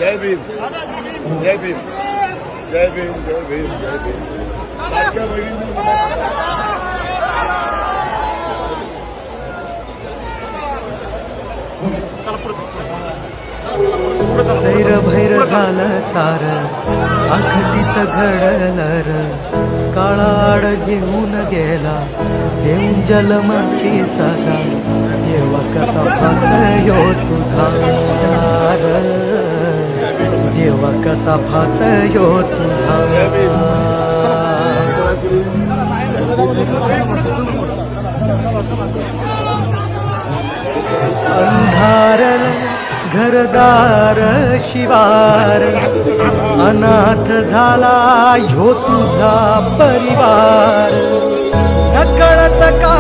जय भीम जय भीम जय भीम जय भीम जय भीम लाडक्या सैर भैर झालं सार अखटीत घडलर काळाड घेऊन गेला देऊन जलमाची सजा देव कसा फासयो तुझा देव कसा फासयो तुझा अंधारल घरदार शिवार अनाथ झाला ह्यो तुझा परिवार नकळत का